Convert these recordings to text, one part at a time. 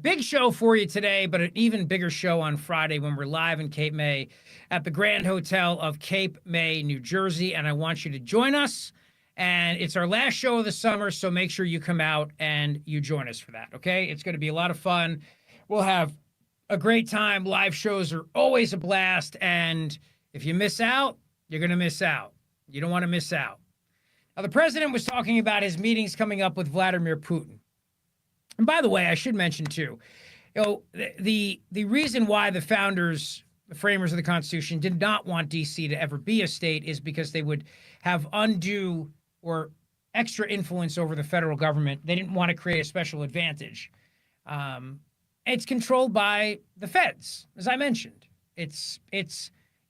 Big show for you today, but an even bigger show on Friday when we're live in Cape May at the Grand Hotel of Cape May, New Jersey. And I want you to join us. And it's our last show of the summer, so make sure you come out and you join us for that, okay? It's going to be a lot of fun. We'll have a great time. Live shows are always a blast. And if you miss out, you're going to miss out. You don't want to miss out. Now, the president was talking about his meetings coming up with Vladimir Putin. And by the way, I should mention too, the reason why the founders, the framers of the Constitution, did not want D.C. to ever be a state is because they would have undue or extra influence over the federal government. They didn't want to create a special advantage. It's controlled by the feds, as I mentioned. It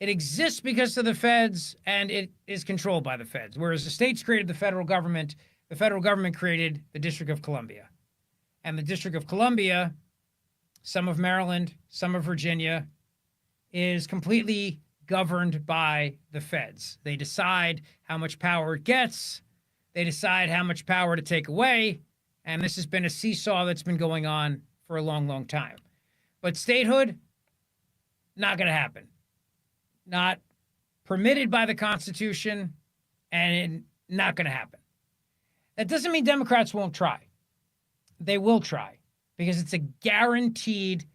exists because of the feds, and it is controlled by the feds. Whereas the states created the federal government created the District of Columbia. And the District of Columbia, some of Maryland, some of Virginia, is completely governed by the feds. They decide how much power it gets. They decide how much power to take away. And this has been a seesaw that's been going on for a long, long time. But statehood, not going to happen. Not permitted by the Constitution, and not going to happen. That doesn't mean Democrats won't try. They will try, because it's a guaranteed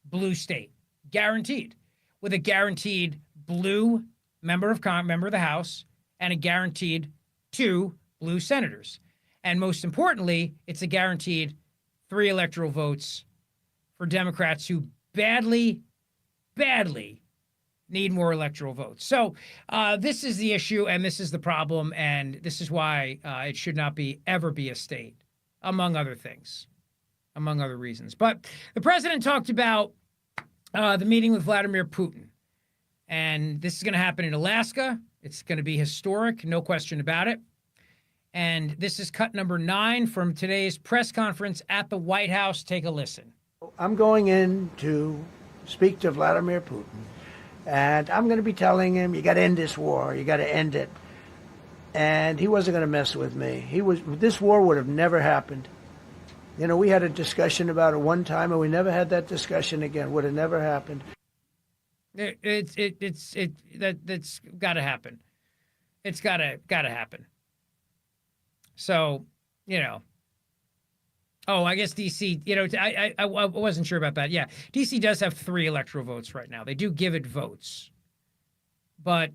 blue state, guaranteed, with a guaranteed blue member of the House and a guaranteed 2 blue senators. And most importantly, it's a guaranteed 3 electoral votes for Democrats who badly need more electoral votes. So this is the issue, and this is the problem, and this is why it should not ever be a state. Among other things, among other reasons. But the president talked about the meeting with Vladimir Putin. And this is going to happen in Alaska. It's going to be historic, no question about it. And this is cut number 9 from today's press conference at the White House. Take a listen. I'm going in to speak to Vladimir Putin. And I'm going to be telling him, you got to end this war. You got to end it. And he wasn't going to mess with me. This war would have never happened. You know, we had a discussion about it one time, and we never had that discussion again. Would have never happened. That's got to happen. It's got to happen. So, you know. Oh, I guess D.C. You know, I wasn't sure about that. Yeah, D.C. does have 3 electoral votes right now. They do give it votes, but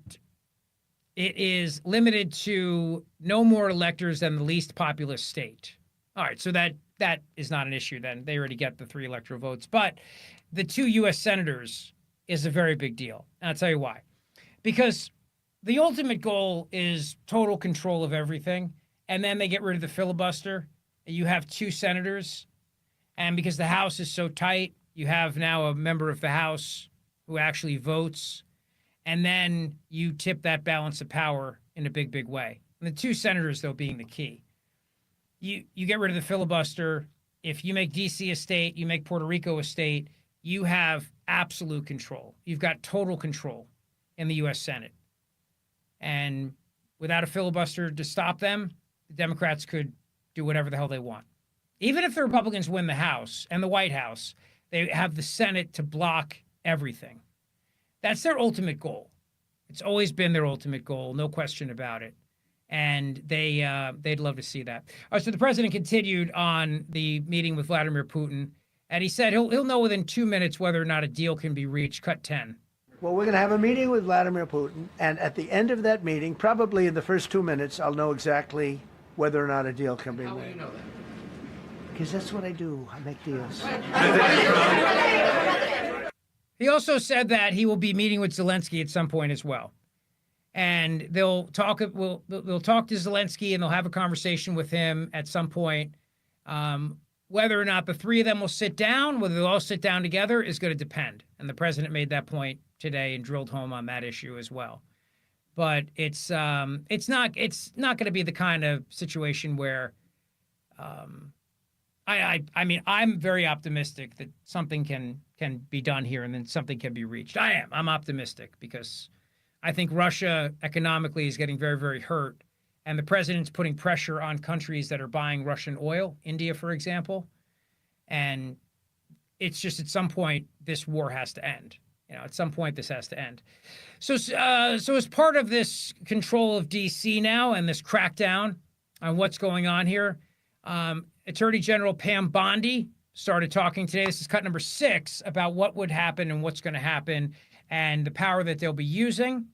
it is limited to no more electors than the least populous state. All right, so that is not an issue then. They already get the 3 electoral votes. But the 2 U.S. senators is a very big deal. And I'll tell you why. Because the ultimate goal is total control of everything, and then they get rid of the filibuster. You have 2 senators, and because the House is so tight, you have now a member of the House who actually votes. And then you tip that balance of power in a big, big way. And the 2 senators, though, being the key. You get rid of the filibuster. If you make D.C. a state, you make Puerto Rico a state, you have absolute control. You've got total control in the U.S. Senate. And without a filibuster to stop them, the Democrats could do whatever the hell they want. Even if the Republicans win the House and the White House, they have the Senate to block everything. That's their ultimate goal. It's always been their ultimate goal, no question about it. And they'd love to see that. All right, so the president continued on the meeting with Vladimir Putin, and he said he'll know within 2 minutes whether or not a deal can be reached. Cut 10. Well, we're going to have a meeting with Vladimir Putin, and at the end of that meeting, probably in the first 2 minutes, I'll know exactly whether or not a deal can be made. How will you know that? Because that's what I do. I make deals. He also said that he will be meeting with Zelensky at some point as well. And they'll talk to Zelensky, and they'll have a conversation with him at some point. Whether or not the 3 of them will sit down, whether they'll all sit down together, is going to depend. And the president made that point today and drilled home on that issue as well. But it's not going to be the kind of situation where I mean, I'm very optimistic that something can be done here and then something can be reached. I'm optimistic because I think Russia economically is getting very, very hurt. And the president's putting pressure on countries that are buying Russian oil, India, for example. And it's just at some point, this war has to end. At some point, this has to end. So as part of this control of D.C. now and this crackdown on what's going on here, Attorney General Pam Bondi started talking today. This is cut number 6 about what would happen and what's going to happen and the power that they'll be using.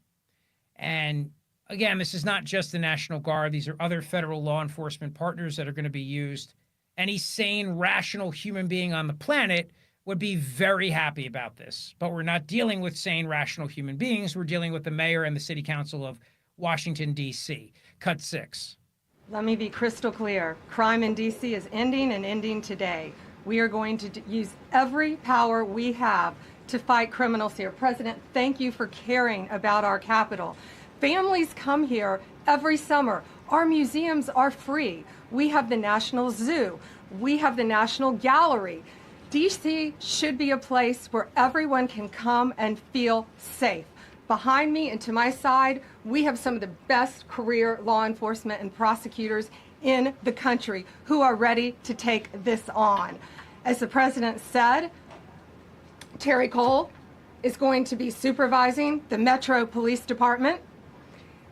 And again, this is not just the National Guard. These are other federal law enforcement partners that are going to be used. Any sane, rational human being on the planet would be very happy about this. But we're not dealing with sane, rational human beings. We're dealing with the mayor and the city council of Washington, D.C. Cut 6. Let me be crystal clear. Crime in D.C. is ending and ending today. We are going to use every power we have to fight criminals here. President, thank you for caring about our capital. Families come here every summer. Our museums are free. We have the National Zoo. We have the National Gallery. D.C. should be a place where everyone can come and feel safe. Behind me and to my side, we have some of the best career law enforcement and prosecutors in the country who are ready to take this on. As the president said, Terry Cole is going to be supervising the Metro Police Department.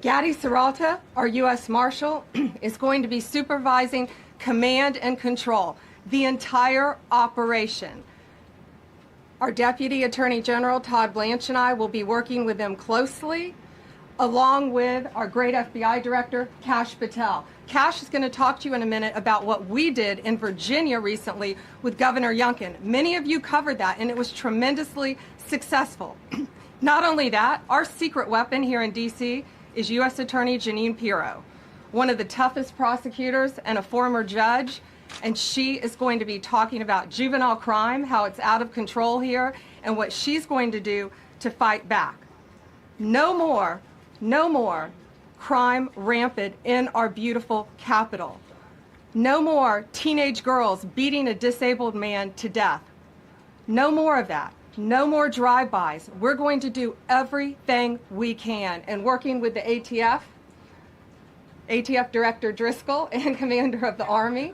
Gadi Serralta, our U.S. Marshal, is going to be supervising command and control, the entire operation. Our Deputy Attorney General, Todd Blanche, and I will be working with them closely, along with our great FBI Director, Kash Patel. Kash is going to talk to you in a minute about what we did in Virginia recently with Governor Youngkin. Many of you covered that, and it was tremendously successful. Not only that, our secret weapon here in D.C. is U.S. Attorney Jeanine Pirro, one of the toughest prosecutors and a former judge, and she is going to be talking about juvenile crime, how it's out of control here, and what she's going to do to fight back. No more crime rampant in our beautiful capital. No more teenage girls beating a disabled man to death. No more of that. No more drive-bys. We're going to do everything we can. And working with the ATF Director Driscoll and Commander of the Army,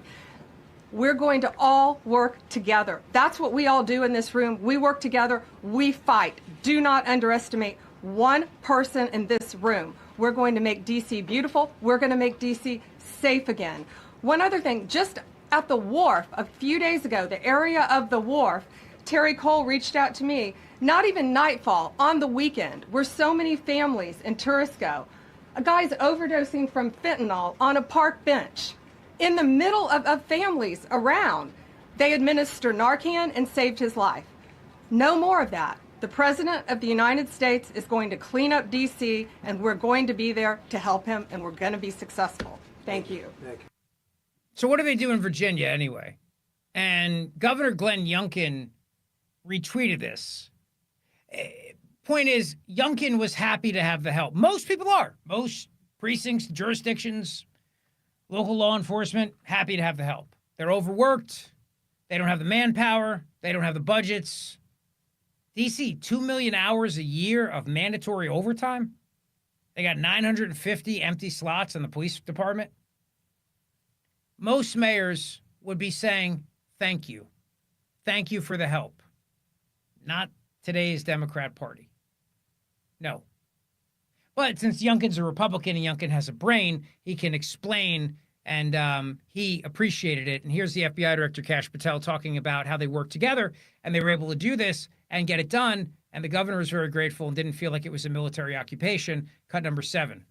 we're going to all work together. That's what we all do in this room. We work together. We fight. Do not underestimate one person in this room. We're going to make D.C. beautiful. We're going to make D.C. safe again. One other thing, just at the wharf a few days ago, the area of the wharf, Terry Cole reached out to me, not even nightfall, on the weekend, where so many families in tourists go. A guy's overdosing from fentanyl on a park bench. In the middle of families around, they administer Narcan and saved his life. No more of that. The President of the United States is going to clean up D.C., and we're going to be there to help him, and we're going to be successful. Thank you. So what do they do in Virginia anyway? And Governor Glenn Youngkin retweeted this. Point is, Youngkin was happy to have the help. Most people are. Most precincts, jurisdictions, local law enforcement, happy to have the help. They're overworked. They don't have the manpower. They don't have the budgets. D.C., 2 million hours a year of mandatory overtime. They got 950 empty slots in the police department. Most mayors would be saying, thank you. Thank you for the help. Not today's Democrat Party. No. But since Youngkin's a Republican and Youngkin has a brain, he can explain, and he appreciated it. And here's the FBI Director, Kash Patel, talking about how they worked together, and they were able to do this and get it done. And the governor was very grateful and didn't feel like it was a military occupation. Cut number 7.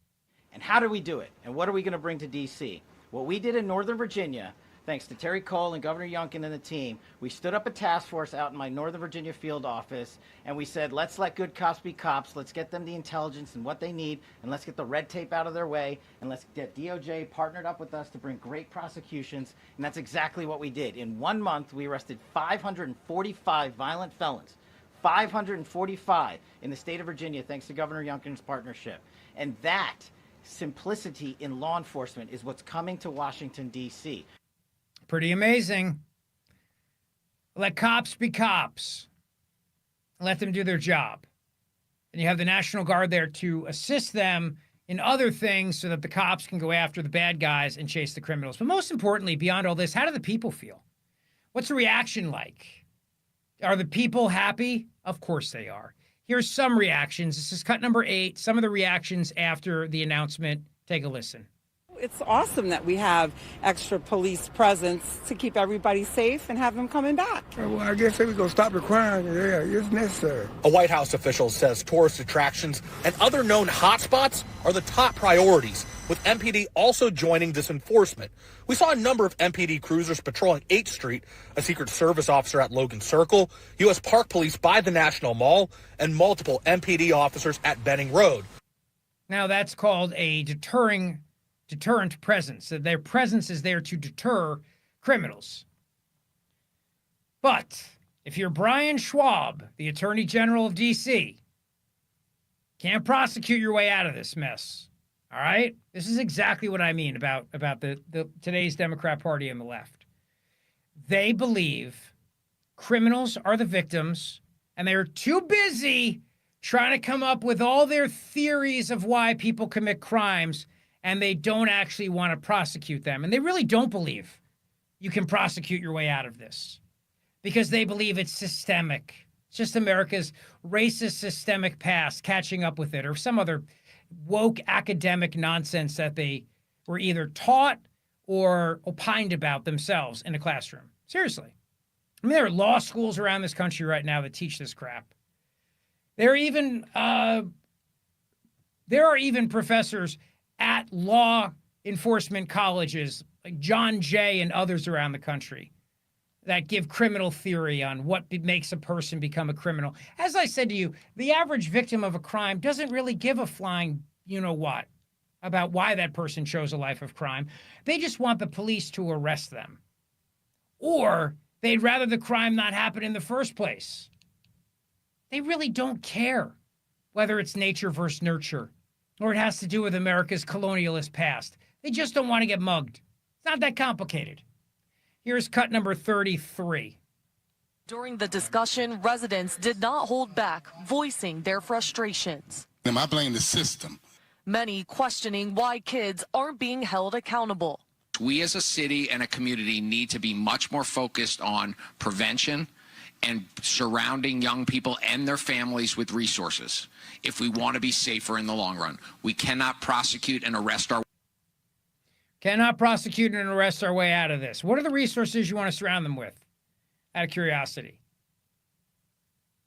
And how do we do it? And what are we going to bring to D.C.? What we did in Northern Virginia, thanks to Terry Cole and Governor Youngkin and the team, we stood up a task force out in my Northern Virginia field office, and we said, let's let good cops be cops. Let's get them the intelligence and what they need, and let's get the red tape out of their way, and let's get DOJ partnered up with us to bring great prosecutions. And that's exactly what we did. In 1 month, we arrested 545 violent felons. 545 in the state of Virginia, thanks to Governor Youngkin's partnership. And that simplicity in law enforcement is what's coming to Washington, D.C. Pretty amazing. Let cops be cops. Let them do their job. And you have the National Guard there to assist them in other things so that the cops can go after the bad guys and chase the criminals. But most importantly, beyond all this, how do the people feel? What's the reaction like? Are the people happy? Of course they are. Here's some reactions. This is cut number 8. Some of the reactions after the announcement. Take a listen. It's awesome that we have extra police presence to keep everybody safe and have them coming back. Well, I guess we're going to stop the crime. Yeah, it's necessary. A White House official says tourist attractions and other known hotspots are the top priorities, with MPD also joining this enforcement. We saw a number of MPD cruisers patrolling 8th Street, a Secret Service officer at Logan Circle, U.S. Park Police by the National Mall, and multiple MPD officers at Benning Road. Now that's called a deterrent presence. So their presence is there to deter criminals. But if you're Brian Schwab, the Attorney General of D.C., can't prosecute your way out of this mess. All right? This is exactly what I mean about the today's Democrat Party and the left. They believe criminals are the victims, and they're too busy trying to come up with all their theories of why people commit crimes, and they don't actually want to prosecute them. And they really don't believe you can prosecute your way out of this because they believe it's systemic. It's just America's racist systemic past catching up with it, or some other woke academic nonsense that they were either taught or opined about themselves in a classroom. Seriously. I mean, there are law schools around this country right now that teach this crap. There are even professors at law enforcement colleges like John Jay and others around the country that give criminal theory on what makes a person become a criminal. As I said to you, the average victim of a crime doesn't really give a flying you-know-what about why that person chose a life of crime. They just want the police to arrest them. Or they'd rather the crime not happen in the first place. They really don't care whether it's nature versus nurture or it has to do with America's colonialist past. They just don't want to get mugged. It's not that complicated. Here's cut number 33. During the discussion, residents did not hold back, voicing their frustrations. I blame the system. Many questioning why kids aren't being held accountable. We as a city and a community need to be much more focused on prevention and surrounding young people and their families with resources if we want to be safer in the long run. We cannot prosecute and arrest our way out of this. What are the resources you want to surround them with? Out of curiosity.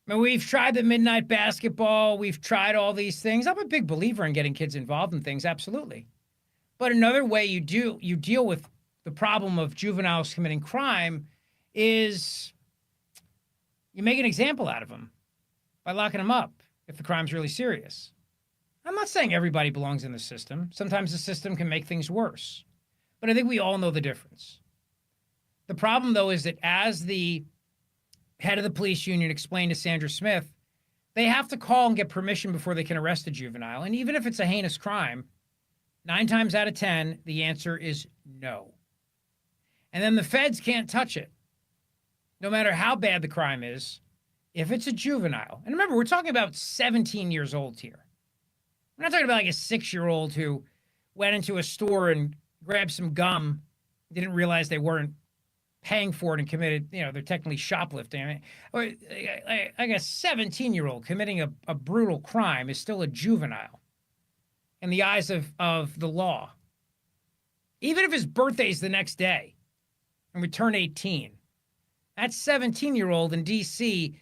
I mean, we've tried the midnight basketball. We've tried all these things. I'm a big believer in getting kids involved in things, absolutely. But another way you deal with the problem of juveniles committing crime is you make an example out of them by locking them up if the crime's really serious. I'm not saying everybody belongs in the system. Sometimes the system can make things worse. But I think we all know the difference. The problem, though, is that as the head of the police union explained to Sandra Smith, they have to call and get permission before they can arrest a juvenile. And even if it's a heinous crime, 9 times out of 10, the answer is no. And then the feds can't touch it, no matter how bad the crime is, if it's a juvenile. And remember, we're talking about 17 years old here. We're not talking about like a 6-year-old who went into a store and grabbed some gum, didn't realize they weren't paying for it and committed, they're technically shoplifting. I mean, like a 17-year-old committing a brutal crime is still a juvenile in the eyes of the law. Even if his birthday's the next day and we turn 18, that 17-year-old in D.C.,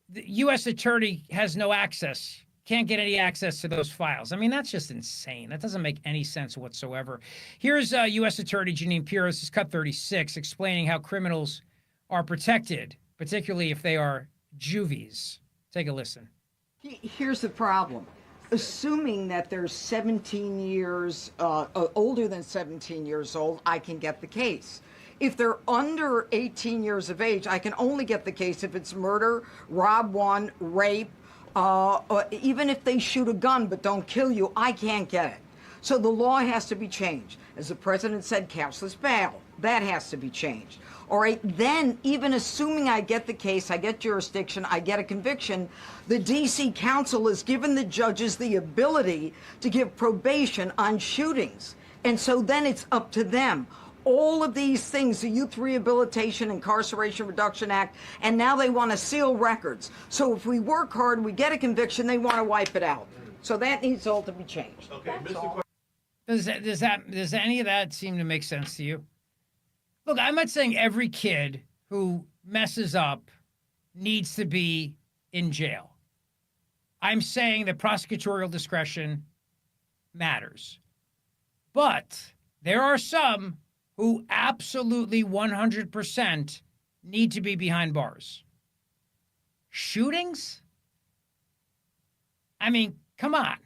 the U.S. attorney has no access, can't get any access to those files. I mean, that's just insane. That doesn't make any sense whatsoever. Here's U.S. Attorney Janine Pirro, this is cut 36, explaining how criminals are protected, particularly if they are juvies. Take a listen. Here's the problem. Assuming that they're 17 years, older than 17 years old, I can get the case. If they're under 18 years of age, I can only get the case if it's murder, rob one, rape, even if they shoot a gun but don't kill you, I can't get it. So the law has to be changed. As the president said, cashless bail. That has to be changed. All right, then even assuming I get the case, I get jurisdiction, I get a conviction, the D.C. Council has given the judges the ability to give probation on shootings. And so then it's up to them. all of these things, the Youth Rehabilitation Incarceration Reduction Act, and now they want to seal records. So if we work hard, we get a conviction, they want to wipe it out. So that needs all to be changed. Okay, does any of that seem to make sense to you? Look, I'm not saying every kid who messes up needs to be in jail. I'm saying that prosecutorial discretion matters. But there are some who absolutely 100% need to be behind bars. Shootings? I mean, come on.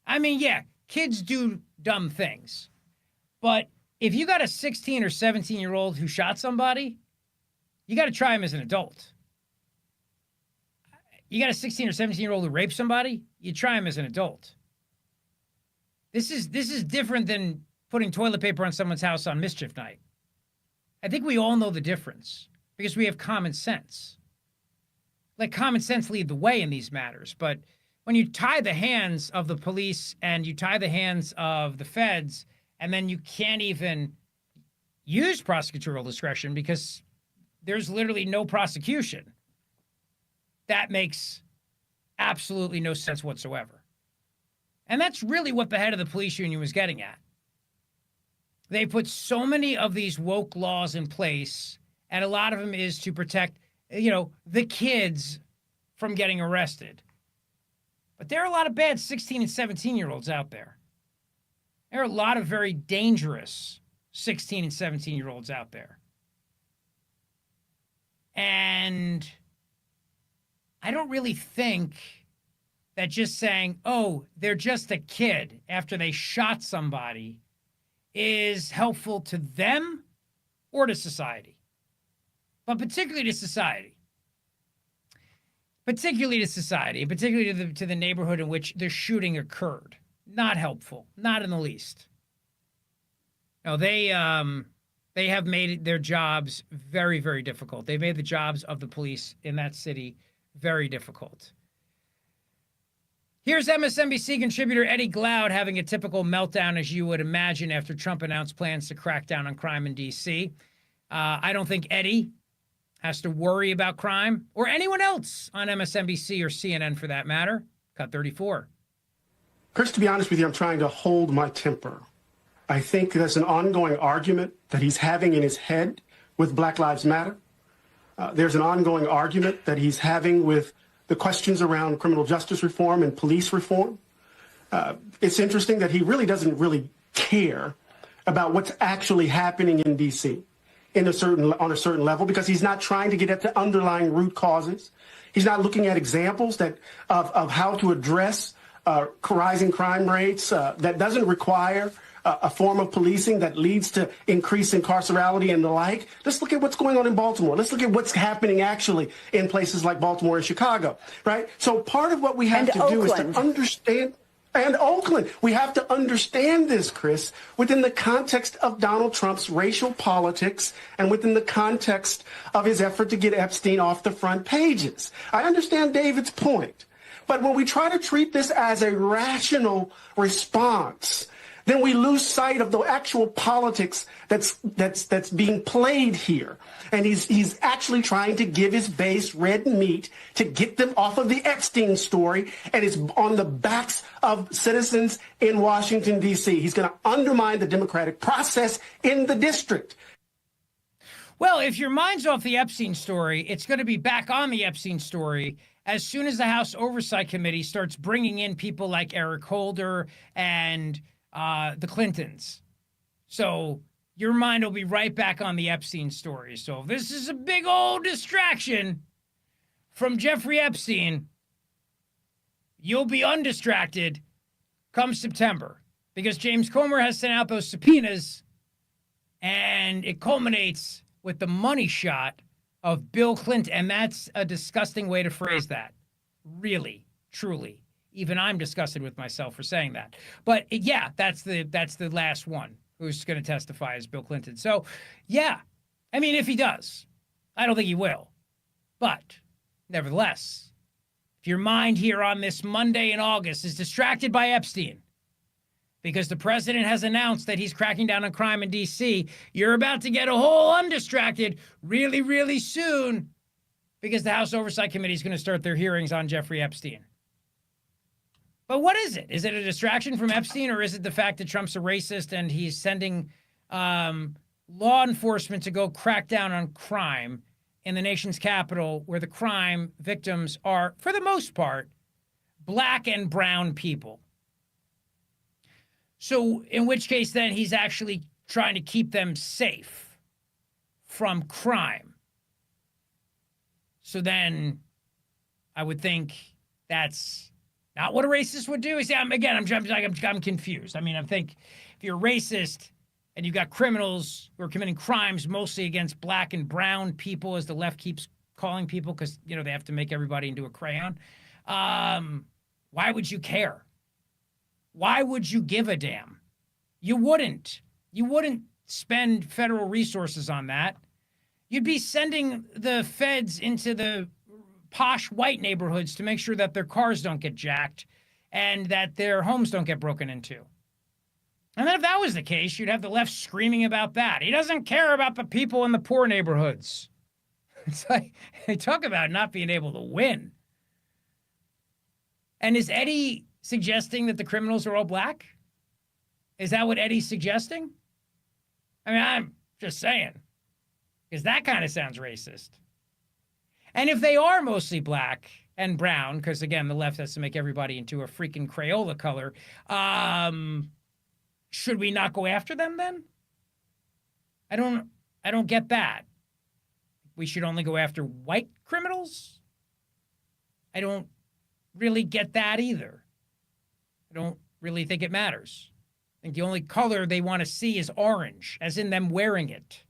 I mean, yeah, kids do dumb things. But if you got a 16 or 17-year-old who shot somebody, you got to try him as an adult. You got a 16 or 17-year-old who raped somebody, you try him as an adult. This is different than putting toilet paper on someone's house on mischief night. I think we all know the difference because we have common sense. Let common sense lead the way in these matters. But when you tie the hands of the police and you tie the hands of the feds, and then you can't even use prosecutorial discretion because there's literally no prosecution, that makes absolutely no sense whatsoever. And that's really what the head of the police union was getting at. They put so many of these woke laws in place, and a lot of them is to protect, the kids from getting arrested. But there are a lot of bad 16 and 17-year-olds out there. There are a lot of very dangerous 16 and 17-year-olds out there. And I don't really think that just saying, oh, they're just a kid after they shot somebody is helpful to them or to society. But particularly to society. Particularly to the neighborhood in which the shooting occurred. Not helpful. Not in the least. No, they have made their jobs very, very difficult. They've made the jobs of the police in that city very difficult. Here's MSNBC contributor Eddie Glaude having a typical meltdown, as you would imagine, after Trump announced plans to crack down on crime in D.C. I don't think Eddie has to worry about crime, or anyone else on MSNBC or CNN for that matter. Cut 34. Chris, to be honest with you, I'm trying to hold my temper. I think there's an ongoing argument that he's having in his head with Black Lives Matter. There's an ongoing argument that he's having with the questions around criminal justice reform and police reform. It's interesting that he really doesn't really care about what's actually happening in D.C. on a certain level, because he's not trying to get at the underlying root causes. He's not looking at examples of how to address rising crime rates that doesn't require a form of policing that leads to increased incarcerality and the like. Let's look at what's going on in Baltimore. Let's look at what's happening actually in places like Baltimore and Chicago, right? So part of what we have to do is to understand. And Oakland. We have to understand this, Chris, within the context of Donald Trump's racial politics and within the context of his effort to get Epstein off the front pages. I understand David's point. But when we try to treat this as a rational response, then we lose sight of the actual politics that's being played here. And he's actually trying to give his base red meat to get them off of the Epstein story, and it's on the backs of citizens in Washington, D.C. He's going to undermine the democratic process in the district. Well, if your mind's off the Epstein story, it's going to be back on the Epstein story as soon as the House Oversight Committee starts bringing in people like Eric Holder and the Clintons. So your mind will be right back on the Epstein story. So if this is a big old distraction from Jeffrey Epstein, you'll be undistracted come September, because James Comer has sent out those subpoenas, and it culminates with the money shot of Bill Clinton. And that's a disgusting way to phrase that. Really, truly. Even I'm disgusted with myself for saying that. But yeah, that's the last one who's going to testify is Bill Clinton. So yeah, I mean, if he does, I don't think he will. But nevertheless, if your mind here on this Monday in August is distracted by Epstein, because the president has announced that he's cracking down on crime in D.C. You're about to get a whole undistracted really, really soon because the House Oversight Committee is going to start their hearings on Jeffrey Epstein. But what is it? Is it a distraction from Epstein, or is it the fact that Trump's a racist and he's sending law enforcement to go crack down on crime in the nation's capital, where the crime victims are, for the most part, black and brown people? So in which case, then, he's actually trying to keep them safe from crime. So then I would think that's not what a racist would do. See, I'm confused. I mean, I think if you're a racist and you've got criminals who are committing crimes mostly against black and brown people, as the left keeps calling people, because, you know, they have to make everybody into a crayon, why would you care? Why would you give a damn? You wouldn't. You wouldn't spend federal resources on that. You'd be sending the feds into the posh white neighborhoods to make sure that their cars don't get jacked and that their homes don't get broken into. And then if that was the case, you'd have the left screaming about that. He doesn't care about the people in the poor neighborhoods. It's like, they talk about not being able to win. And is Eddie suggesting that the criminals are all black? Is that what Eddie's suggesting? I mean, I'm just saying, because that kind of sounds racist. And if they are mostly black and brown, because again, the left has to make everybody into a freaking Crayola color, should we not go after them then? I don't get that. We should only go after white criminals? I don't really get that either. I don't really think it matters. I think the only color they want to see is orange, as in them wearing it.